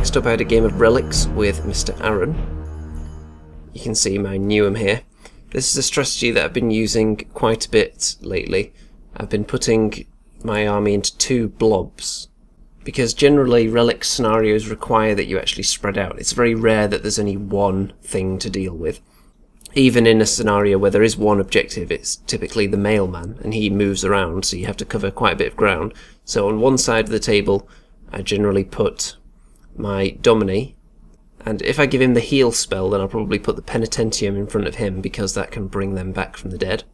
Next up I had a game of Relics with Mr. Aaron. You can see my Nuem here. This is a strategy that I've been using quite a bit lately. I've been putting my army into two blobs, because generally Relics scenarios require that you actually spread out. It's very rare that there's only one thing to deal with. Even in a scenario where there is one objective, it's typically the Mailman, and he moves around, so you have to cover quite a bit of ground. So on one side of the table, I generally put my Dominie, and if I give him the heal spell, then I'll probably put the Penitentium in front of him, because that can bring them back from the dead,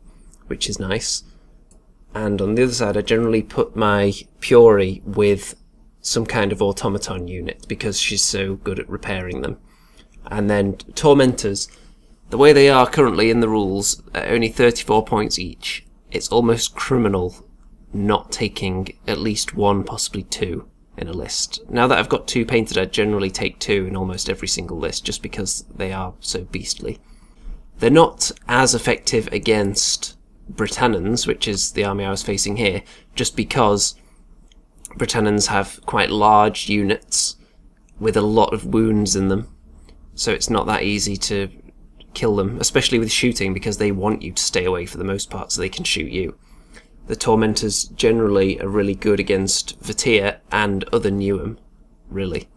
which is nice. And on the other side, I generally put my Puri with some kind of automaton unit, because she's so good at repairing them. And then Tormentors, the way they are currently in the rules, at only 34 points each, it's almost criminal not taking at least one, possibly two, in a list. Now that I've got two painted, I generally take two in almost every single list, just because they are so beastly. They're not as effective against Britanans, which is the army I was facing here, just because Britanans have quite large units with a lot of wounds in them, so it's not that easy to kill them, especially with shooting, because they want you to stay away for the most part so they can shoot you. The Tormentors generally are really good against Vatir and other Nuem, really.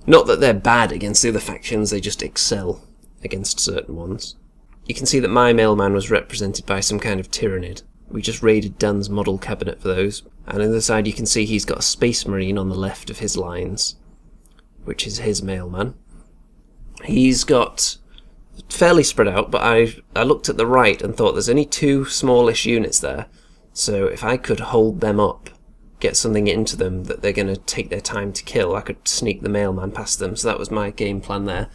Not that they're bad against the other factions, they just excel against certain ones. You can see that my Mailman was represented by some kind of Tyrannid. We just raided Dan's model cabinet for those. And on the other side you can see he's got a Space Marine on the left of his lines, which is his Mailman. He's got fairly spread out, but I looked at the right and thought there's only two smallish units there, so if I could hold them up, get something into them that they're going to take their time to kill, I could sneak the Mailman past them. So that was my game plan there,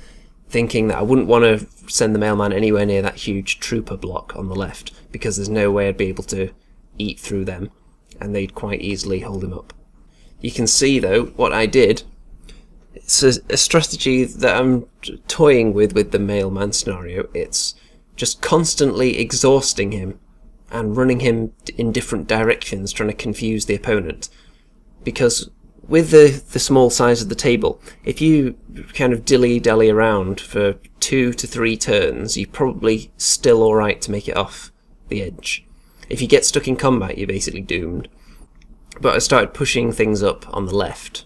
thinking that I wouldn't want to send the Mailman anywhere near that huge trooper block on the left, because there's no way I'd be able to eat through them, and they'd quite easily hold him up. You can see though what I did. It's a strategy that I'm toying with the Mailman scenario. It's just constantly exhausting him and running him in different directions, trying to confuse the opponent. Because with the small size of the table, if you kind of dilly-dally around for 2 to 3 turns, you're probably still alright to make it off the edge. If you get stuck in combat, you're basically doomed. But I started pushing things up on the left,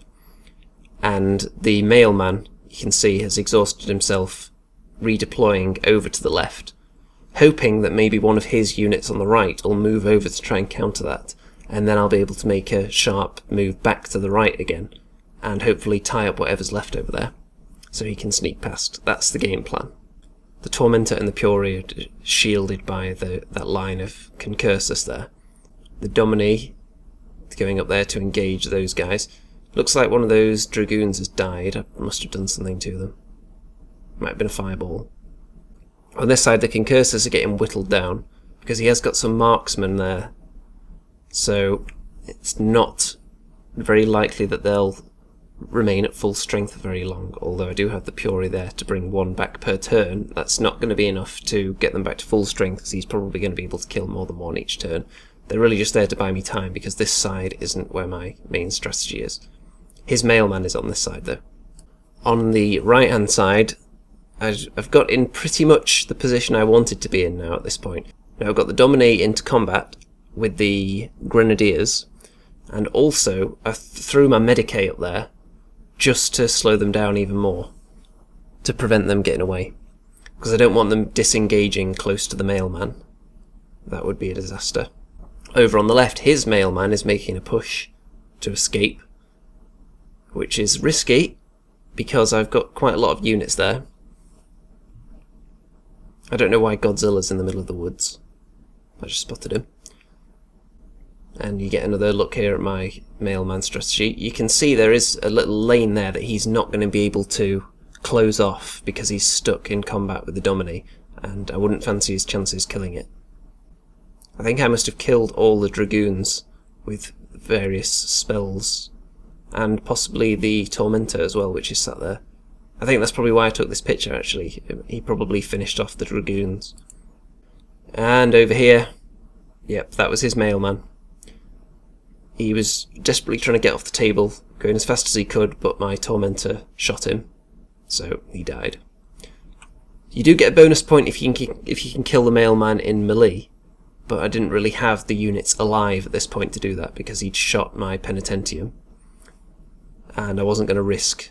and the Mailman, you can see, has exhausted himself redeploying over to the left, hoping that maybe one of his units on the right will move over to try and counter that, and then I'll be able to make a sharp move back to the right again, and hopefully tie up whatever's left over there, so he can sneak past. That's the game plan. The Tormentor and the Puri are shielded by that line of concursus there. The Dominie going up there to engage those guys. Looks like one of those Dragoons has died. I must have done something to them. Might have been a fireball. On this side, the Concursus are getting whittled down, because he has got some marksmen there. So it's not very likely that they'll remain at full strength for very long, although I do have the Puri there to bring one back per turn. That's not going to be enough to get them back to full strength, because he's probably going to be able to kill more than one each turn. They're really just there to buy me time, because this side isn't where my main strategy is. His Mailman is on this side though. On the right hand side, I've got in pretty much the position I wanted to be in now at this point. Now I've got the Dominie into combat with the Grenadiers, and also I threw my Medicae up there just to slow them down even more, to prevent them getting away, because I don't want them disengaging close to the Mailman. That would be a disaster. Over on the left, his Mailman is making a push to escape, which is risky, because I've got quite a lot of units there. I don't know why Godzilla's in the middle of the woods. I just spotted him. And you get another look here at my Mailman strategy. You can see there is a little lane there that he's not going to be able to close off, because he's stuck in combat with the Dominie, and I wouldn't fancy his chances killing it. I think I must have killed all the Dragoons with various spells, and possibly the Tormentor as well, which is sat there. I think that's probably why I took this picture, actually. He probably finished off the Dragoons. And over here, yep, that was his Mailman. He was desperately trying to get off the table, going as fast as he could, but my tormentor shot him, so he died. You do get a bonus point if you can kill the Mailman in melee, but I didn't really have the units alive at this point to do that because he'd shot my Penitentium, and I wasn't going to risk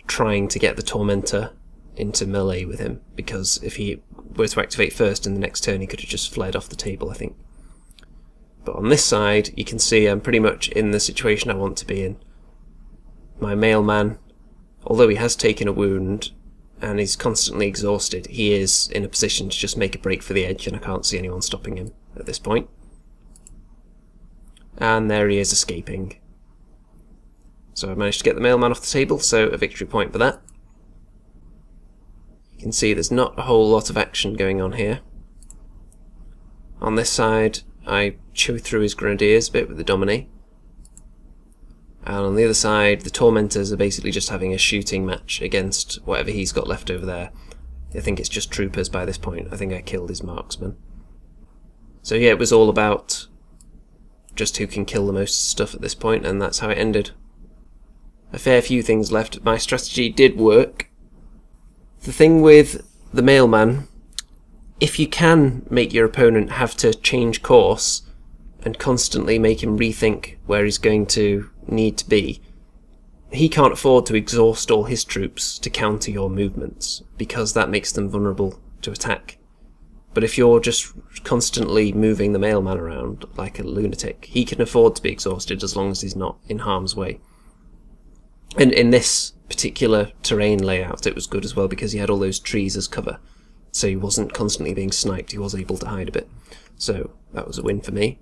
trying to get the tormentor into melee with him, because if he were to activate first in the next turn he could have just fled off the table, I think. But on this side you can see I'm pretty much in the situation I want to be in. My Mailman, although he has taken a wound and is constantly exhausted, he is in a position to just make a break for the edge, and I can't see anyone stopping him at this point. And there he is escaping. So I managed to get the Mailman off the table, so a victory point for that. You can see there's not a whole lot of action going on here. On this side I chew through his Grenadiers a bit with the Dominie. And on the other side, the Tormentors are basically just having a shooting match against whatever he's got left over there. I think it's just troopers by this point. I think I killed his marksman. So yeah, it was all about just who can kill the most stuff at this point, and that's how it ended. A fair few things left. My strategy did work. The thing with the Mailman, if you can make your opponent have to change course and constantly make him rethink where he's going to need to be, he can't afford to exhaust all his troops to counter your movements, because that makes them vulnerable to attack. But if you're just constantly moving the Mailman around like a lunatic, he can afford to be exhausted as long as he's not in harm's way. And in this particular terrain layout it was good as well, because he had all those trees as cover, so he wasn't constantly being sniped, he was able to hide a bit. So that was a win for me.